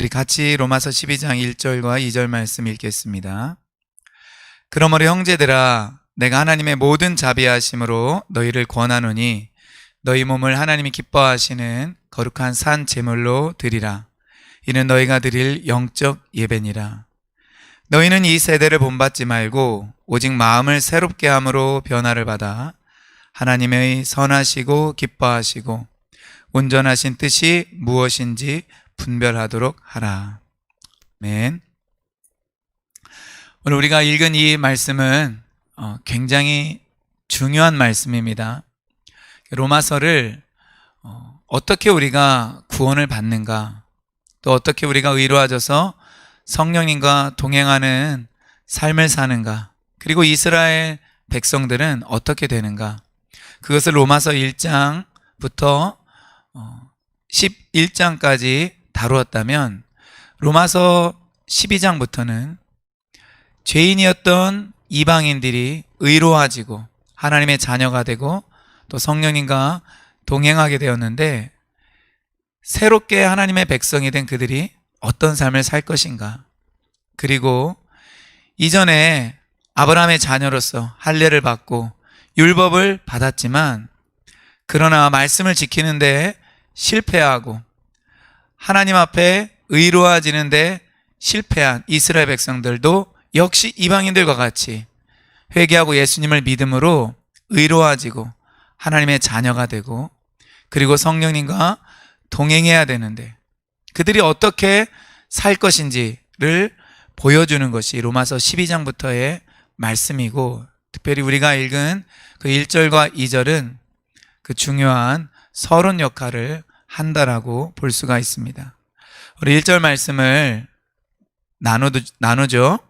우리 같이 로마서 12장 1절과 2절 말씀 읽겠습니다. 그러므로 형제들아, 내가 하나님의 모든 자비하심으로 너희를 권하노니 너희 몸을 하나님이 기뻐하시는 거룩한 산 제물로 드리라. 이는 너희가 드릴 영적 예배니라. 너희는 이 세대를 본받지 말고 오직 마음을 새롭게 함으로 변화를 받아 하나님의 선하시고 기뻐하시고 온전하신 뜻이 무엇인지 분별하도록 하라. 아멘. 오늘 우리가 읽은 이 말씀은 굉장히 중요한 말씀입니다. 로마서를 어떻게 우리가 구원을 받는가, 또 어떻게 우리가 의로워져서 성령님과 동행하는 삶을 사는가, 그리고 이스라엘 백성들은 어떻게 되는가, 그것을 로마서 1장부터 11장까지 다루었다면 로마서 12장부터는 죄인이었던 이방인들이 의로워지고 하나님의 자녀가 되고 또 성령님과 동행하게 되었는데, 새롭게 하나님의 백성이 된 그들이 어떤 삶을 살 것인가, 그리고 이전에 아브라함의 자녀로서 할례를 받고 율법을 받았지만 그러나 말씀을 지키는데 실패하고 하나님 앞에 의로워지는데 실패한 이스라엘 백성들도 역시 이방인들과 같이 회개하고 예수님을 믿음으로 의로워지고 하나님의 자녀가 되고 그리고 성령님과 동행해야 되는데 그들이 어떻게 살 것인지를 보여주는 것이 로마서 12장부터의 말씀이고, 특별히 우리가 읽은 그 1절과 2절은 그 중요한 서론 역할을 한다라고 볼 수가 있습니다. 우리 1절 말씀을 나누죠.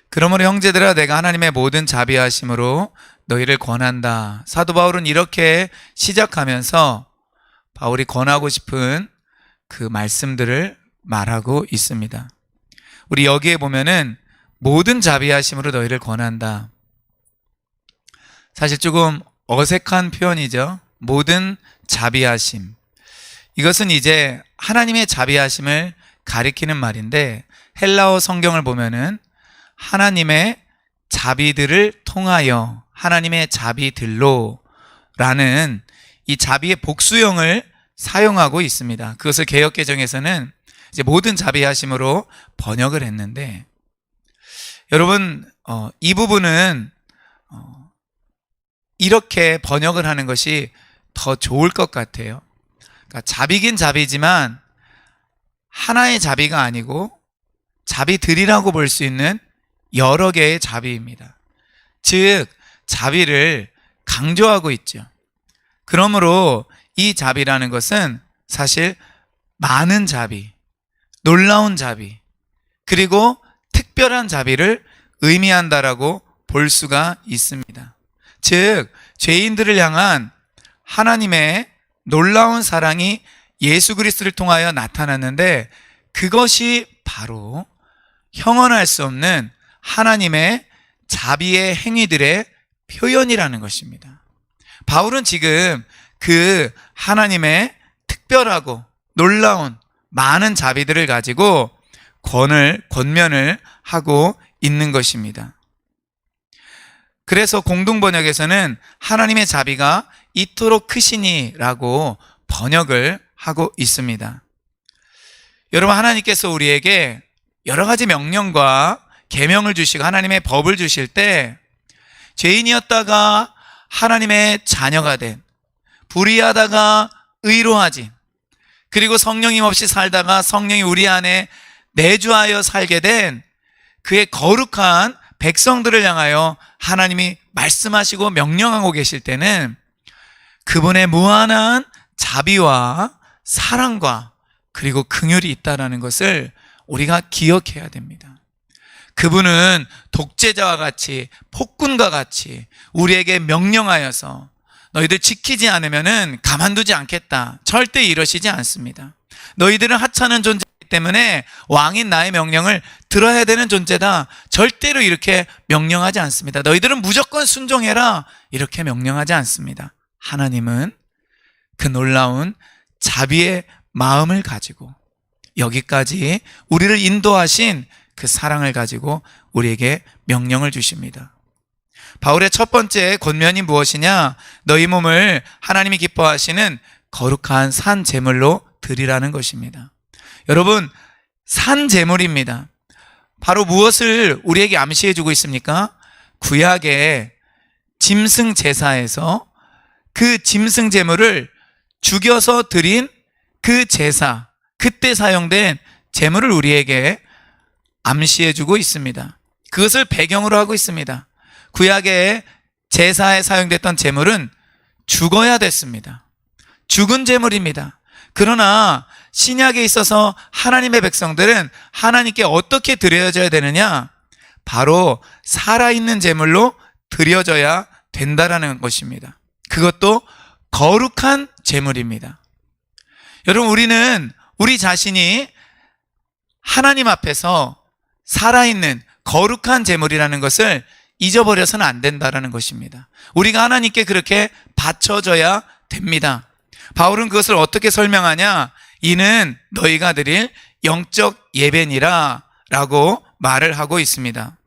그러므로 형제들아, 내가 하나님의 모든 자비하심으로 너희를 권한다. 사도 바울은 이렇게 시작하면서 바울이 권하고 싶은 그 말씀들을 말하고 있습니다. 우리 여기에 보면은 모든 자비하심으로 너희를 권한다. 사실 조금 어색한 표현이죠. 모든 자비하심. 이것은 이제 하나님의 자비하심을 가리키는 말인데, 헬라어 성경을 보면은 하나님의 자비들을 통하여, 하나님의 자비들로 라는 이 자비의 복수형을 사용하고 있습니다. 그것을 개역개정에서는 이제 모든 자비하심으로 번역을 했는데, 여러분 이 부분은 이렇게 번역을 하는 것이 더 좋을 것 같아요. 그러니까 자비긴 자비지만 하나의 자비가 아니고 자비들이라고 볼 수 있는 여러 개의 자비입니다. 즉 자비를 강조하고 있죠. 그러므로 이 자비라는 것은 사실 많은 자비, 놀라운 자비, 그리고 특별한 자비를 의미한다라고 볼 수가 있습니다. 즉 죄인들을 향한 하나님의 놀라운 사랑이 예수 그리스도를 통하여 나타났는데, 그것이 바로 형언할 수 없는 하나님의 자비의 행위들의 표현이라는 것입니다. 바울은 지금 그 하나님의 특별하고 놀라운 많은 자비들을 가지고 권면을 하고 있는 것입니다. 그래서 공동번역에서는 하나님의 자비가 이토록 크시니라고 번역을 하고 있습니다. 여러분, 하나님께서 우리에게 여러 가지 명령과 계명을 주시고 하나님의 법을 주실 때, 죄인이었다가 하나님의 자녀가 된, 불의하다가 의로워진, 그리고 성령님 없이 살다가 성령이 우리 안에 내주하여 살게 된 그의 거룩한 백성들을 향하여 하나님이 말씀하시고 명령하고 계실 때는 그분의 무한한 자비와 사랑과 그리고 긍휼이 있다는 것을 우리가 기억해야 됩니다. 그분은 독재자와 같이, 폭군과 같이 우리에게 명령하여서 너희들 지키지 않으면 가만두지 않겠다, 절대 이러시지 않습니다. 너희들은 하찮은 존재이기 때문에 왕인 나의 명령을 들어야 되는 존재다, 절대로 이렇게 명령하지 않습니다. 너희들은 무조건 순종해라, 이렇게 명령하지 않습니다. 하나님은 그 놀라운 자비의 마음을 가지고 여기까지 우리를 인도하신 그 사랑을 가지고 우리에게 명령을 주십니다. 바울의 첫 번째 권면이 무엇이냐? 너희 몸을 하나님이 기뻐하시는 거룩한 산 제물로 드리라는 것입니다. 여러분, 산 제물입니다. 바로 무엇을 우리에게 암시해 주고 있습니까? 구약의 짐승 제사에서 그 짐승 제물을 죽여서 드린 그 제사, 그때 사용된 제물을 우리에게 암시해 주고 있습니다. 그것을 배경으로 하고 있습니다. 구약의 제사에 사용됐던 제물은 죽어야 됐습니다. 죽은 제물입니다. 그러나 신약에 있어서 하나님의 백성들은 하나님께 어떻게 드려져야 되느냐? 바로 살아있는 제물로 드려져야 된다라는 것입니다. 그것도 거룩한 제물입니다. 여러분, 우리는 우리 자신이 하나님 앞에서 살아있는 거룩한 제물이라는 것을 잊어버려서는 안 된다라는 것입니다. 우리가 하나님께 그렇게 바쳐져야 됩니다. 바울은 그것을 어떻게 설명하냐? 이는 너희가 드릴 영적 예배니라 라고 말을 하고 있습니다.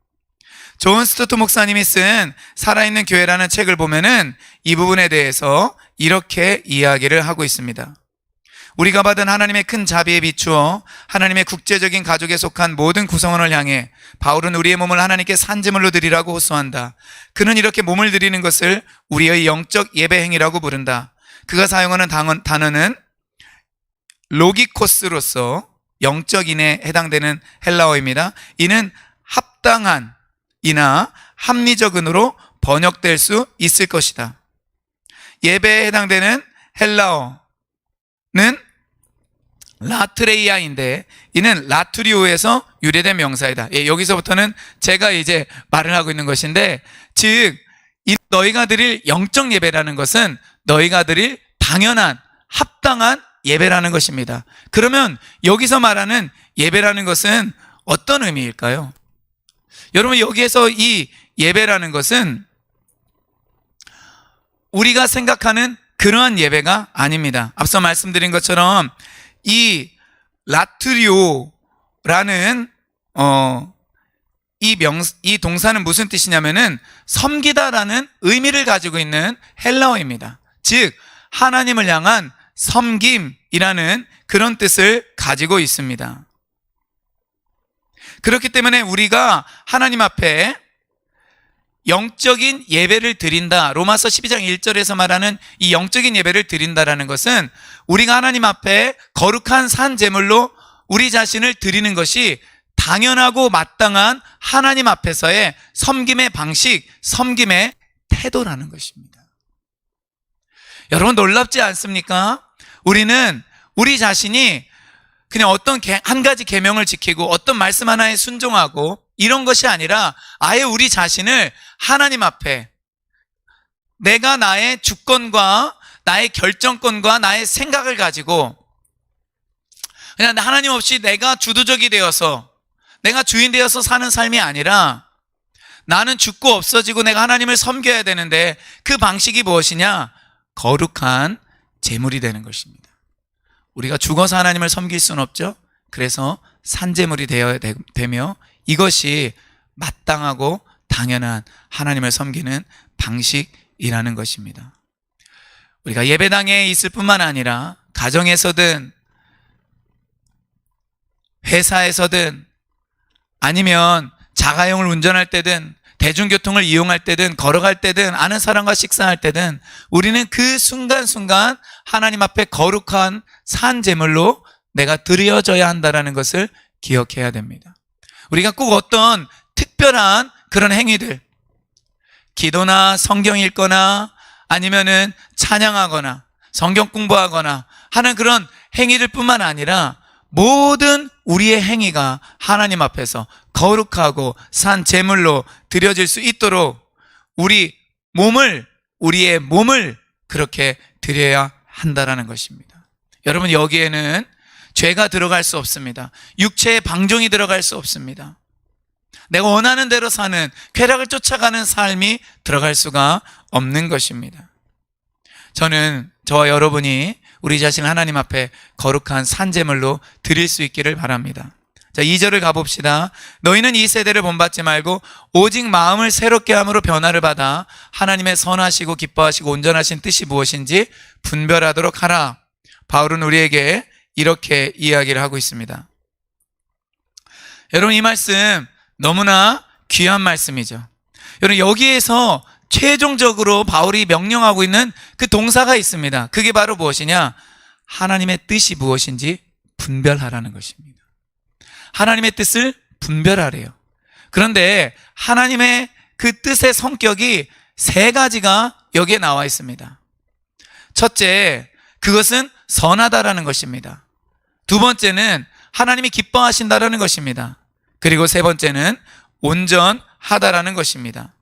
존 스토트 목사님이 쓴 살아있는 교회라는 책을 보면은 이 부분에 대해서 이렇게 이야기를 하고 있습니다. 우리가 받은 하나님의 큰 자비에 비추어 하나님의 국제적인 가족에 속한 모든 구성원을 향해 바울은 우리의 몸을 하나님께 산제물로 드리라고 호소한다. 그는 이렇게 몸을 드리는 것을 우리의 영적 예배 행위라고 부른다. 그가 사용하는 단어는 로기코스로서 영적인에 해당되는 헬라어입니다. 이는 합당한 이나 합리적은으로 번역될 수 있을 것이다. 예배에 해당되는 헬라어는 라트레이아인데 이는 라투리오에서 유래된 명사이다. 여기서부터는 제가 이제 말을 하고 있는 것인데, 즉 너희가 드릴 영적 예배라는 것은 너희가 드릴 당연한 합당한 예배라는 것입니다. 그러면 여기서 말하는 예배라는 것은 어떤 의미일까요? 여러분, 여기에서 이 예배라는 것은 우리가 생각하는 그러한 예배가 아닙니다. 앞서 말씀드린 것처럼 이 라트리오라는 이 동사는 무슨 뜻이냐면은 섬기다라는 의미를 가지고 있는 헬라어입니다. 즉 하나님을 향한 섬김이라는 그런 뜻을 가지고 있습니다. 그렇기 때문에 우리가 하나님 앞에 영적인 예배를 드린다, 로마서 12장 1절에서 말하는 이 영적인 예배를 드린다라는 것은 우리가 하나님 앞에 거룩한 산 제물로 우리 자신을 드리는 것이 당연하고 마땅한 하나님 앞에서의 섬김의 방식, 섬김의 태도라는 것입니다. 여러분, 놀랍지 않습니까? 우리는 우리 자신이 그냥 어떤 한 가지 계명을 지키고 어떤 말씀 하나에 순종하고 이런 것이 아니라 아예 우리 자신을 하나님 앞에 내가 나의 주권과 나의 결정권과 나의 생각을 가지고 그냥 하나님 없이 내가 주도적이 되어서 내가 주인 되어서 사는 삶이 아니라 나는 죽고 없어지고 내가 하나님을 섬겨야 되는데 그 방식이 무엇이냐? 거룩한 제물이 되는 것입니다. 우리가 죽어서 하나님을 섬길 수는 없죠. 그래서 산제물이 되어야 되며 이것이 마땅하고 당연한 하나님을 섬기는 방식이라는 것입니다. 우리가 예배당에 있을 뿐만 아니라 가정에서든 회사에서든 아니면 자가용을 운전할 때든 대중교통을 이용할 때든 걸어갈 때든 아는 사람과 식사할 때든 우리는 그 순간순간 하나님 앞에 거룩한 산 제물로 내가 드려져야 한다는 것을 기억해야 됩니다. 우리가 꼭 어떤 특별한 그런 행위들, 기도나 성경 읽거나 아니면은 찬양하거나 성경 공부하거나 하는 그런 행위들 뿐만 아니라 모든 우리의 행위가 하나님 앞에서 거룩하고 산 제물로 드려질 수 있도록 우리의 몸을 그렇게 드려야 한다라는 것입니다. 여러분, 여기에는 죄가 들어갈 수 없습니다. 육체의 방종이 들어갈 수 없습니다. 내가 원하는 대로 사는 쾌락을 쫓아가는 삶이 들어갈 수가 없는 것입니다. 저는 저와 여러분이 우리 자신을 하나님 앞에 거룩한 산제물로 드릴 수 있기를 바랍니다. 자, 2절을 가봅시다. 너희는 이 세대를 본받지 말고 오직 마음을 새롭게 함으로 변화를 받아 하나님의 선하시고 기뻐하시고 온전하신 뜻이 무엇인지 분별하도록 하라. 바울은 우리에게 이렇게 이야기를 하고 있습니다. 여러분, 이 말씀 너무나 귀한 말씀이죠. 여러분, 여기에서 최종적으로 바울이 명령하고 있는 그 동사가 있습니다. 그게 바로 무엇이냐? 하나님의 뜻이 무엇인지 분별하라는 것입니다. 하나님의 뜻을 분별하래요. 그런데 하나님의 그 뜻의 성격이 세 가지가 여기에 나와 있습니다. 첫째, 그것은 선하다라는 것입니다. 두 번째는 하나님이 기뻐하신다라는 것입니다. 그리고 세 번째는 온전하다라는 것입니다.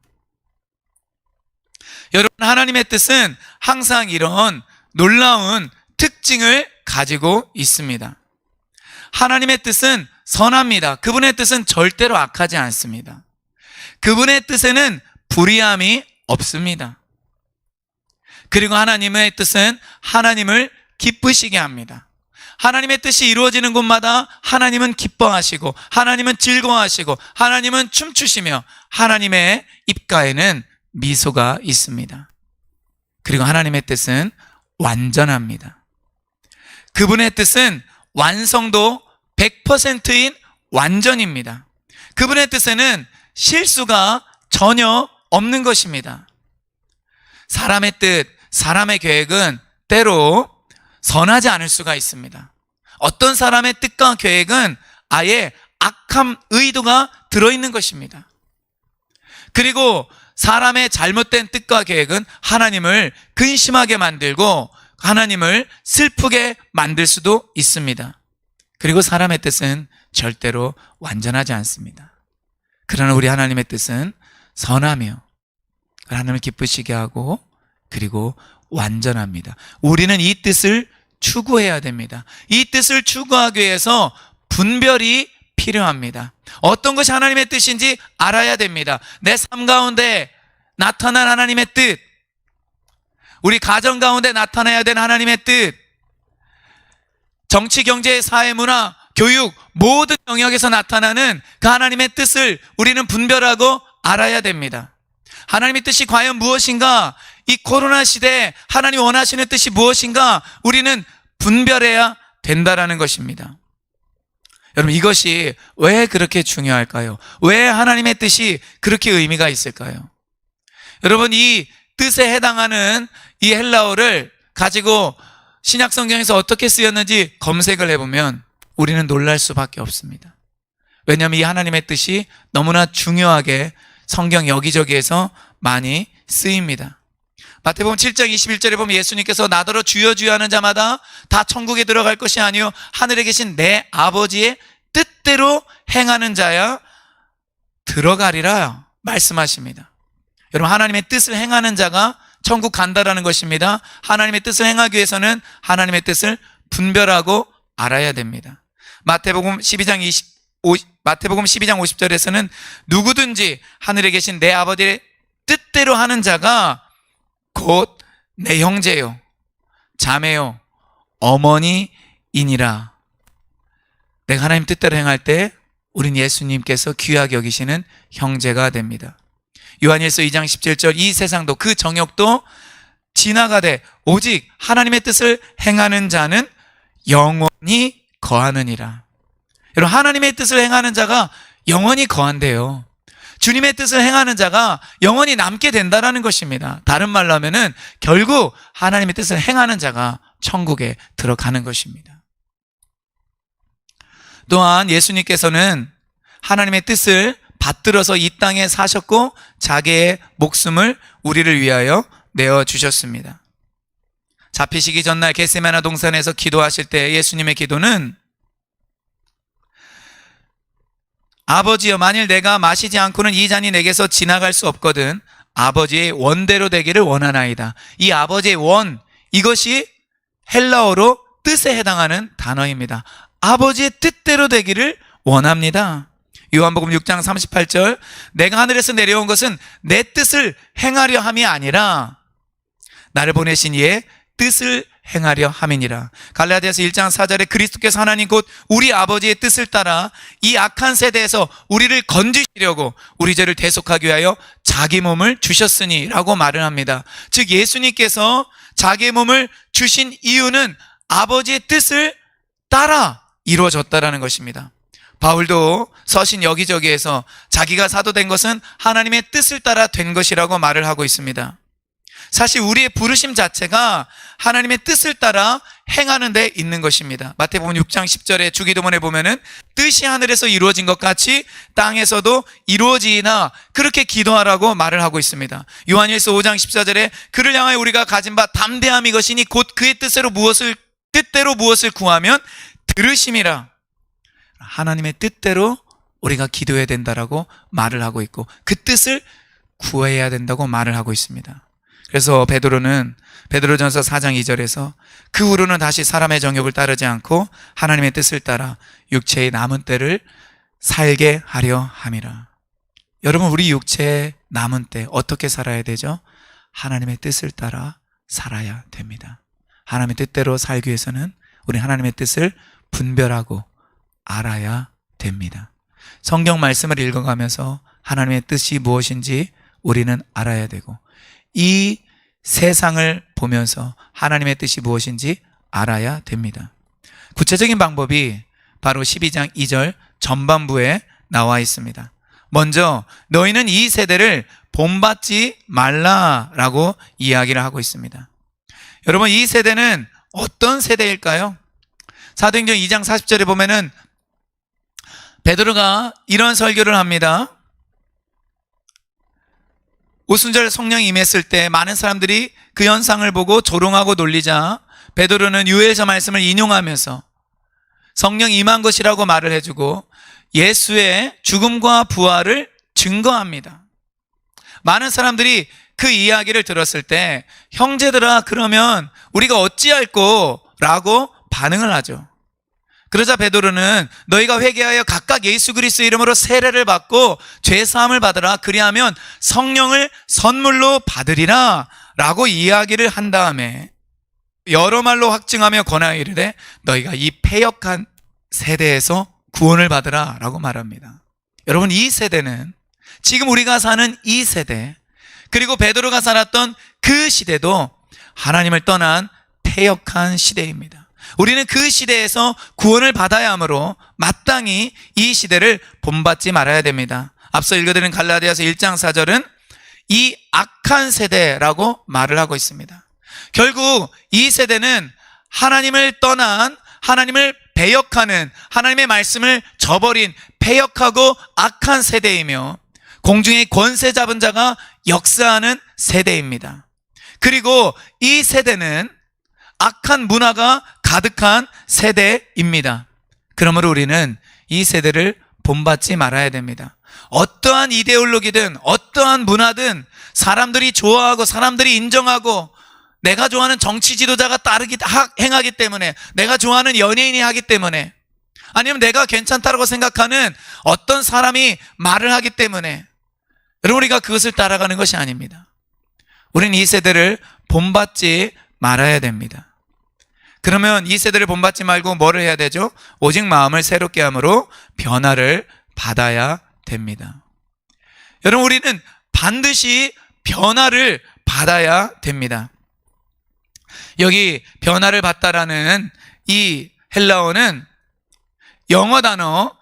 여러분, 하나님의 뜻은 항상 이런 놀라운 특징을 가지고 있습니다. 하나님의 뜻은 선합니다. 그분의 뜻은 절대로 악하지 않습니다. 그분의 뜻에는 불의함이 없습니다. 그리고 하나님의 뜻은 하나님을 기쁘시게 합니다. 하나님의 뜻이 이루어지는 곳마다 하나님은 기뻐하시고 하나님은 즐거워하시고 하나님은 춤추시며 하나님의 입가에는 미소가 있습니다. 그리고 하나님의 뜻은 완전합니다. 그분의 뜻은 완성도 100%인 완전입니다. 그분의 뜻에는 실수가 전혀 없는 것입니다. 사람의 뜻, 사람의 계획은 때로 선하지 않을 수가 있습니다. 어떤 사람의 뜻과 계획은 아예 악한 의도가 들어있는 것입니다. 그리고 사람의 잘못된 뜻과 계획은 하나님을 근심하게 만들고 하나님을 슬프게 만들 수도 있습니다. 그리고 사람의 뜻은 절대로 완전하지 않습니다. 그러나 우리 하나님의 뜻은 선하며 하나님을 기쁘시게 하고 그리고 완전합니다. 우리는 이 뜻을 추구해야 됩니다. 이 뜻을 추구하기 위해서 분별이 필요합니다. 어떤 것이 하나님의 뜻인지 알아야 됩니다. 내 삶 가운데 나타난 하나님의 뜻, 우리 가정 가운데 나타나야 되는 하나님의 뜻, 정치, 경제, 사회, 문화, 교육 모든 영역에서 나타나는 그 하나님의 뜻을 우리는 분별하고 알아야 됩니다. 하나님의 뜻이 과연 무엇인가? 이 코로나 시대에 하나님이 원하시는 뜻이 무엇인가? 우리는 분별해야 된다라는 것입니다. 여러분, 이것이 왜 그렇게 중요할까요? 왜 하나님의 뜻이 그렇게 의미가 있을까요? 여러분, 이 뜻에 해당하는 이 헬라어를 가지고 신약 성경에서 어떻게 쓰였는지 검색을 해보면 우리는 놀랄 수밖에 없습니다. 왜냐하면 이 하나님의 뜻이 너무나 중요하게 성경 여기저기에서 많이 쓰입니다. 마태복음 7장 21절에 보면 예수님께서 나더러 주여 주여 하는 자마다 다 천국에 들어갈 것이 아니요 하늘에 계신 내 아버지의 뜻대로 행하는 자야 들어가리라 말씀하십니다. 여러분, 하나님의 뜻을 행하는 자가 천국 간다라는 것입니다. 하나님의 뜻을 행하기 위해서는 하나님의 뜻을 분별하고 알아야 됩니다. 마태복음 12장 50절에서는 누구든지 하늘에 계신 내 아버지의 뜻대로 하는 자가 곧 내 형제요, 자매요, 어머니이니라. 내가 하나님 뜻대로 행할 때 우린 예수님께서 귀하게 여기시는 형제가 됩니다. 요한일서 2장 17절, 이 세상도 그 정욕도 지나가되 오직 하나님의 뜻을 행하는 자는 영원히 거하느니라. 여러분, 하나님의 뜻을 행하는 자가 영원히 거한대요. 주님의 뜻을 행하는 자가 영원히 남게 된다는 것입니다. 다른 말로 하면은 결국 하나님의 뜻을 행하는 자가 천국에 들어가는 것입니다. 또한 예수님께서는 하나님의 뜻을 받들어서 이 땅에 사셨고 자기의 목숨을 우리를 위하여 내어주셨습니다. 잡히시기 전날 겟세마네 동산에서 기도하실 때 예수님의 기도는 아버지여, 만일 내가 마시지 않고는 이 잔이 내게서 지나갈 수 없거든 아버지의 원대로 되기를 원하나이다. 이 아버지의 원, 이것이 헬라어로 뜻에 해당하는 단어입니다. 아버지의 뜻대로 되기를 원합니다. 요한복음 6장 38절, 내가 하늘에서 내려온 것은 내 뜻을 행하려 함이 아니라 나를 보내신 이의 뜻을 행하려 함이니라. 갈라디아서 1장 4절에 그리스도께서 하나님 곧 우리 아버지의 뜻을 따라 이 악한 세대에서 우리를 건지시려고 우리 죄를 대속하기 위하여 자기 몸을 주셨으니 라고 말을 합니다. 즉 예수님께서 자기 몸을 주신 이유는 아버지의 뜻을 따라 이루어졌다라는 것입니다. 바울도 서신 여기저기에서 자기가 사도된 것은 하나님의 뜻을 따라 된 것이라고 말을 하고 있습니다. 사실 우리의 부르심 자체가 하나님의 뜻을 따라 행하는 데 있는 것입니다. 마태복음 6장 10절에 주기도문에 보면은 뜻이 하늘에서 이루어진 것 같이 땅에서도 이루어지나 그렇게 기도하라고 말을 하고 있습니다. 요한일서 5장 14절에 그를 향하여 우리가 가진 바 담대함 이것이니 곧 그의 뜻대로 무엇을 구하면 들으심이라. 하나님의 뜻대로 우리가 기도해야 된다라고 말을 하고 있고 그 뜻을 구해야 된다고 말을 하고 있습니다. 그래서 베드로전서 4장 2절에서 그 후로는 다시 사람의 정욕을 따르지 않고 하나님의 뜻을 따라 육체의 남은 때를 살게 하려 함이라. 여러분, 우리 육체의 남은 때 어떻게 살아야 되죠? 하나님의 뜻을 따라 살아야 됩니다. 하나님의 뜻대로 살기 위해서는 우리 하나님의 뜻을 분별하고 알아야 됩니다. 성경 말씀을 읽어가면서 하나님의 뜻이 무엇인지 우리는 알아야 되고 이 세상을 보면서 하나님의 뜻이 무엇인지 알아야 됩니다. 구체적인 방법이 바로 12장 2절 전반부에 나와 있습니다. 먼저 너희는 이 세대를 본받지 말라라고 이야기를 하고 있습니다. 여러분, 이 세대는 어떤 세대일까요? 사도행전 2장 40절에 보면은 베드로가 이런 설교를 합니다. 오순절 성령이 임했을 때 많은 사람들이 그 현상을 보고 조롱하고 놀리자 베드로는 유엘서 말씀을 인용하면서 성령 임한 것이라고 말을 해주고 예수의 죽음과 부활을 증거합니다. 많은 사람들이 그 이야기를 들었을 때 형제들아 그러면 우리가 어찌할꼬? 라고 반응을 하죠. 그러자 베드로는 너희가 회개하여 각각 예수 그리스도의 이름으로 세례를 받고 죄사함을 받으라. 그리하면 성령을 선물로 받으리라 라고 이야기를 한 다음에 여러 말로 확증하며 권하여 이르되 너희가 이 패역한 세대에서 구원을 받으라 라고 말합니다. 여러분, 이 세대는 지금 우리가 사는 이 세대 그리고 베드로가 살았던 그 시대도 하나님을 떠난 패역한 시대입니다. 우리는 그 시대에서 구원을 받아야 하므로 마땅히 이 시대를 본받지 말아야 됩니다. 앞서 읽어드린 갈라디아서 1장 4절은 이 악한 세대라고 말을 하고 있습니다. 결국 이 세대는 하나님을 떠난, 하나님을 배역하는, 하나님의 말씀을 저버린 패역하고 악한 세대이며 공중의 권세 잡은 자가 역사하는 세대입니다. 그리고 이 세대는 악한 문화가 가득한 세대입니다. 그러므로 우리는 이 세대를 본받지 말아야 됩니다. 어떠한 이데올로기든 어떠한 문화든 사람들이 좋아하고 사람들이 인정하고 내가 좋아하는 정치 지도자가 행하기 때문에 내가 좋아하는 연예인이 하기 때문에 아니면 내가 괜찮다고 생각하는 어떤 사람이 말을 하기 때문에 여러분 우리가 그것을 따라가는 것이 아닙니다. 우리는 이 세대를 본받지 말아야 됩니다. 그러면 이 세대를 본받지 말고 뭐를 해야 되죠? 오직 마음을 새롭게 함으로 변화를 받아야 됩니다. 여러분 우리는 반드시 변화를 받아야 됩니다. 여기 변화를 받다라는 이 헬라어는 영어 단어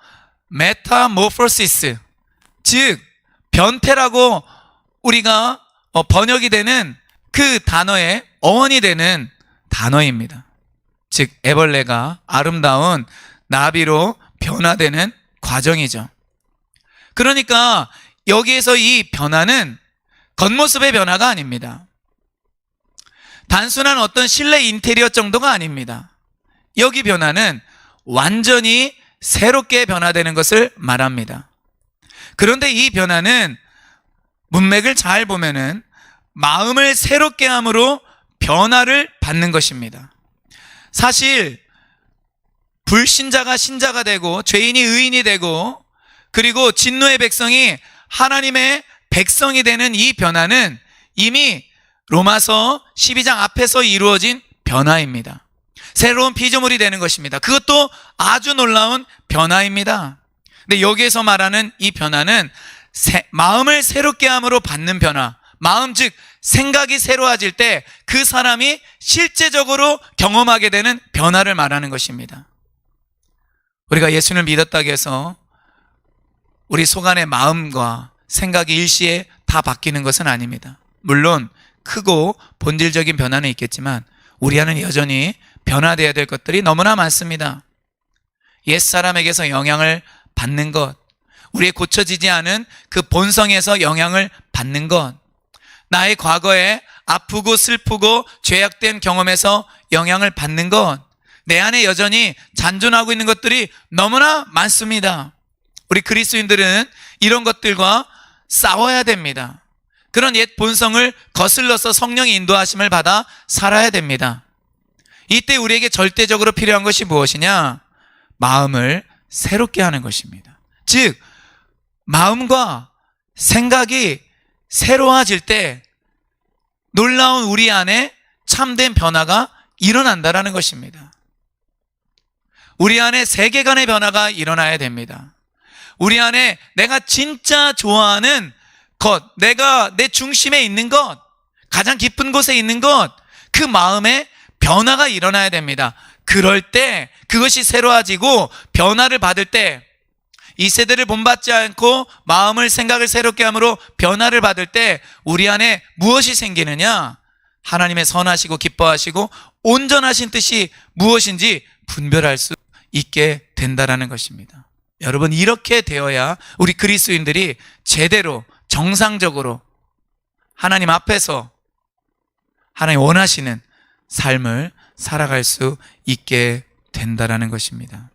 메타모포시스, 즉 변태라고 우리가 번역이 되는 그 단어의 어원이 되는 단어입니다. 즉 애벌레가 아름다운 나비로 변화되는 과정이죠. 그러니까 여기에서 이 변화는 겉모습의 변화가 아닙니다. 단순한 어떤 실내 인테리어 정도가 아닙니다. 여기 변화는 완전히 새롭게 변화되는 것을 말합니다. 그런데 이 변화는 문맥을 잘 보면은 마음을 새롭게 함으로 변화를 받는 것입니다. 사실 불신자가 신자가 되고 죄인이 의인이 되고 그리고 진노의 백성이 하나님의 백성이 되는 이 변화는 이미 로마서 12장 앞에서 이루어진 변화입니다. 새로운 피조물이 되는 것입니다. 그것도 아주 놀라운 변화입니다. 근데 여기에서 말하는 이 변화는 마음을 새롭게 함으로 받는 변화, 마음 즉 생각이 새로워질 때 그 사람이 실제적으로 경험하게 되는 변화를 말하는 것입니다. 우리가 예수를 믿었다고 해서 우리 속안의 마음과 생각이 일시에 다 바뀌는 것은 아닙니다. 물론 크고 본질적인 변화는 있겠지만 우리 안은 여전히 변화되어야 될 것들이 너무나 많습니다. 옛사람에게서 영향을 받는 것, 우리의 고쳐지지 않은 그 본성에서 영향을 받는 것, 나의 과거에 아프고 슬프고 죄악된 경험에서 영향을 받는 것, 내 안에 여전히 잔존하고 있는 것들이 너무나 많습니다. 우리 그리스도인들은 이런 것들과 싸워야 됩니다. 그런 옛 본성을 거슬러서 성령의 인도하심을 받아 살아야 됩니다. 이때 우리에게 절대적으로 필요한 것이 무엇이냐? 마음을 새롭게 하는 것입니다. 즉 마음과 생각이 새로워질 때 놀라운 우리 안에 참된 변화가 일어난다는 것입니다. 우리 안에 세계관의 변화가 일어나야 됩니다. 우리 안에 내가 진짜 좋아하는 것, 내가 내 중심에 있는 것, 가장 깊은 곳에 있는 것, 그 마음에 변화가 일어나야 됩니다. 그럴 때 그것이 새로워지고 변화를 받을 때 이 세대를 본받지 않고 마음을 생각을 새롭게 함으로 변화를 받을 때 우리 안에 무엇이 생기느냐? 하나님의 선하시고 기뻐하시고 온전하신 뜻이 무엇인지 분별할 수 있게 된다는 것입니다. 여러분, 이렇게 되어야 우리 그리스도인들이 제대로 정상적으로 하나님 앞에서 하나님 원하시는 삶을 살아갈 수 있게 된다는 것입니다.